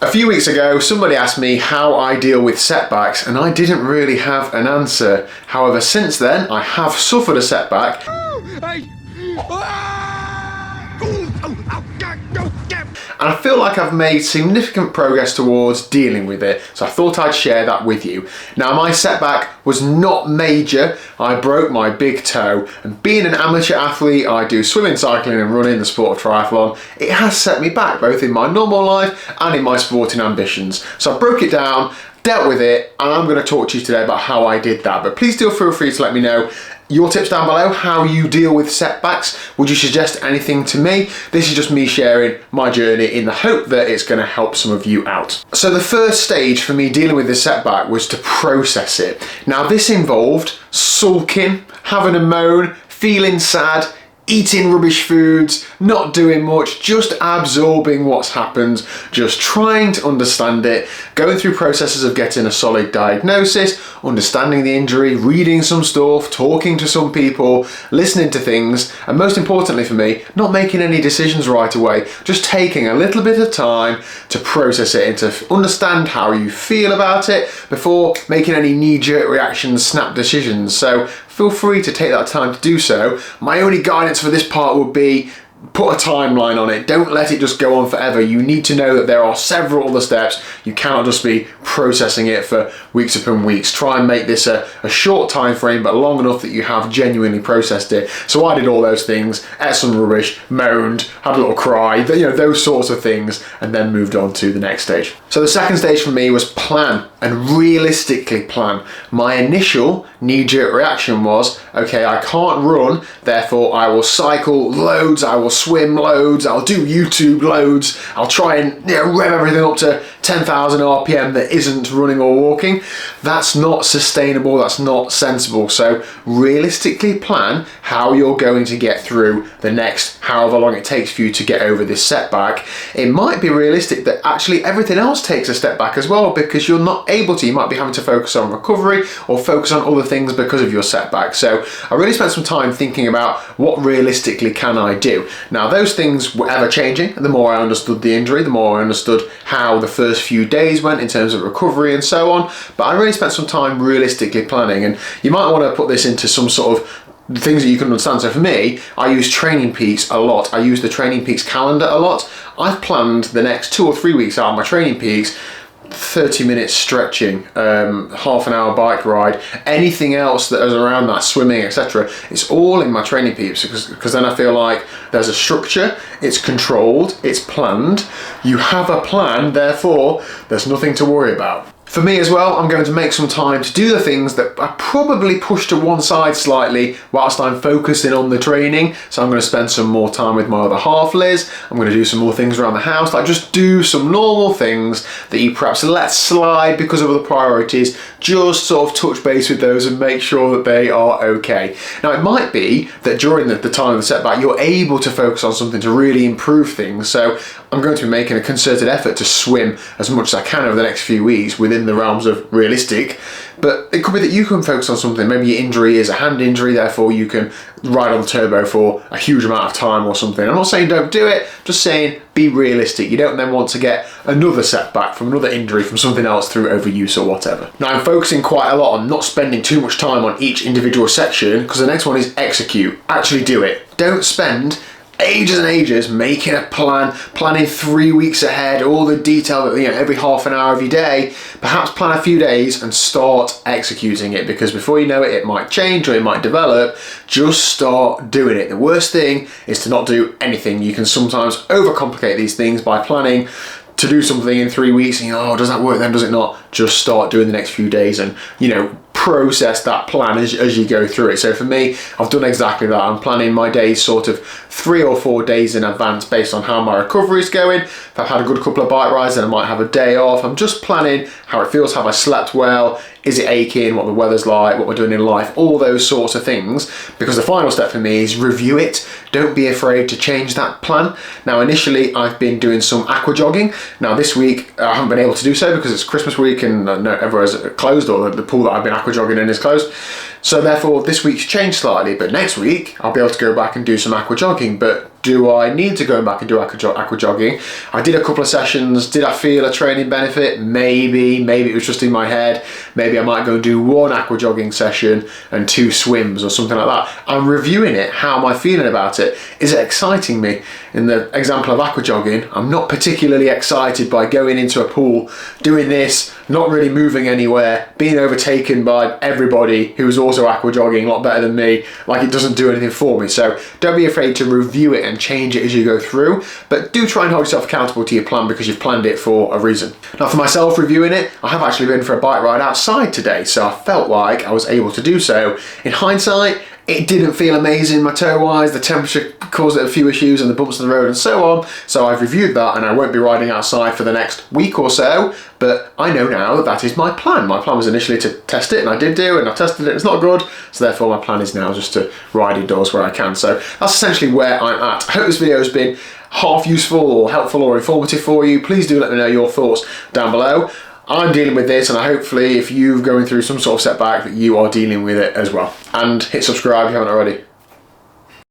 A few weeks ago, somebody asked me how I deal with setbacks, and I didn't really have an answer. However, since then, I have suffered a setback. And I feel like I've made significant progress towards dealing with it, so I thought I'd share that with you. Now, my setback was not major. I broke my big toe, and being an amateur athlete, I do swimming, cycling and running, the sport of triathlon. It has set me back both in my normal life and in my sporting ambitions. So I broke it down, dealt with it, and I'm going to talk to you today about how I did that. But please feel free to let me know your tips down below, how you deal with setbacks. Would you suggest anything to me? This is just me sharing my journey in the hope that it's going to help some of you out. So the first stage for me dealing with this setback was to process it. Now this involved sulking, having a moan, feeling sad, eating rubbish foods, not doing much, just absorbing what's happened, just trying to understand it, going through processes of getting a solid diagnosis, understanding the injury, reading some stuff, talking to some people, listening to things, and most importantly for me, not making any decisions right away, just taking a little bit of time to process it and to understand how you feel about it before making any knee-jerk reactions, snap decisions. So feel free to take that time to do so. My only guidance for this part would be put a timeline on it. Don't let it just go on forever. You need to know that there are several other steps. You cannot just be processing it for weeks upon weeks. Try and make this a short time frame, but long enough that you have genuinely processed it. So I did all those things, ate some rubbish, moaned, had a little cry, those sorts of things, and then moved on to the next stage. So the second stage for me was plan, and realistically plan. My initial knee-jerk reaction was, okay, I can't run, therefore I will cycle loads, I will swim loads, I'll do YouTube loads, I'll try and rev everything up to 10,000 RPM that isn't running or walking. That's not sustainable, that's not sensible. So realistically plan how you're going to get through the next however long it takes for you to get over this setback. It might be realistic that actually everything else takes a step back as well, because you're not able to. You might be having to focus on recovery or focus on other things because of your setback. So I really spent some time thinking about what realistically can I do. Now those things were ever changing, and the more I understood the injury, the more I understood how the first few days went in terms of recovery and so on. But I really spent some time realistically planning, and you might want to put this into some sort of things that you can understand. So for me, I use Training Peaks a lot. I use the Training Peaks calendar a lot. I've planned the next 2 or 3 weeks out of my Training Peaks, 30 minutes stretching, half an hour bike ride, anything else that is around that, swimming, etc. It's all in my Training Peaks, because then I feel like there's a structure, it's controlled, it's planned, you have a plan, therefore there's nothing to worry about. For me as well, I'm going to make some time to do the things that I probably push to one side slightly whilst I'm focusing on the training. So I'm going to spend some more time with my other half, Liz. I'm going to do some more things around the house, like just do some normal things that you perhaps let slide because of other priorities. Just sort of touch base with those and make sure that they are okay. Now it might be that during the time of the setback, you're able to focus on something to really improve things. So I'm going to be making a concerted effort to swim as much as I can over the next few weeks within the realms of realistic. But it could be that you can focus on something. Maybe your injury is a hand injury, therefore you can ride on the turbo for a huge amount of time or something. I'm not saying don't do it, just saying be realistic. You don't then want to get another setback from another injury from something else through overuse or whatever. Now I'm focusing quite a lot on not spending too much time on each individual section, because the next one is execute. Actually do it. Don't spend ages and ages making a plan, planning 3 weeks ahead, all the detail, every half an hour of your day. Perhaps plan a few days and start executing it, because before you know it, it might change or it might develop. Just start doing it. The worst thing is to not do anything. You can sometimes overcomplicate these things by planning to do something in 3 weeks and oh, does that work then, does it not? Just start doing the next few days and process that plan as you go through it. So for me, I've done exactly that. I'm planning my days sort of 3 or 4 days in advance based on how my recovery is going. If I've had a good couple of bike rides, then I might have a day off. I'm just planning how it feels, have I slept well, is it aching, what the weather's like, what we're doing in life, all those sorts of things. Because the final step for me is review it. Don't be afraid to change that plan. Now initially I've been doing some aqua jogging. Now this week I haven't been able to do so because it's Christmas week and everywhere's closed, or the pool that I've been aqua jogging in is closed. So therefore this week's changed slightly, but next week I'll be able to go back and do some aqua jogging. But do I need to go back and do aqua jogging? I did a couple of sessions. Did I feel a training benefit? Maybe it was just in my head. Maybe I might go and do 1 aqua jogging session and 2 swims or something like that. I'm reviewing it. How am I feeling about it? Is it exciting me? In the example of aqua jogging, I'm not particularly excited by going into a pool, doing this, not really moving anywhere, being overtaken by everybody who's also aqua jogging a lot better than me. Like, it doesn't do anything for me. So don't be afraid to review it and change it as you go through, but do try and hold yourself accountable to your plan because you've planned it for a reason. Now, for myself reviewing it, I have actually been for a bike ride outside today, so I felt like I was able to do so. In hindsight, it didn't feel amazing, my toe wise, the temperature caused it a few issues and the bumps in the road and so on, so I've reviewed that and I won't be riding outside for the next week or so, but I know now that that is my plan. My plan was initially to test it, and I did do, and I tested it, it's not good, so therefore my plan is now just to ride indoors where I can. So that's essentially where I'm at. I hope this video has been half useful or helpful or informative for you. Please do let me know your thoughts down below. I'm dealing with this, and hopefully if you're going through some sort of setback that you are dealing with it as well. And hit subscribe if you haven't already.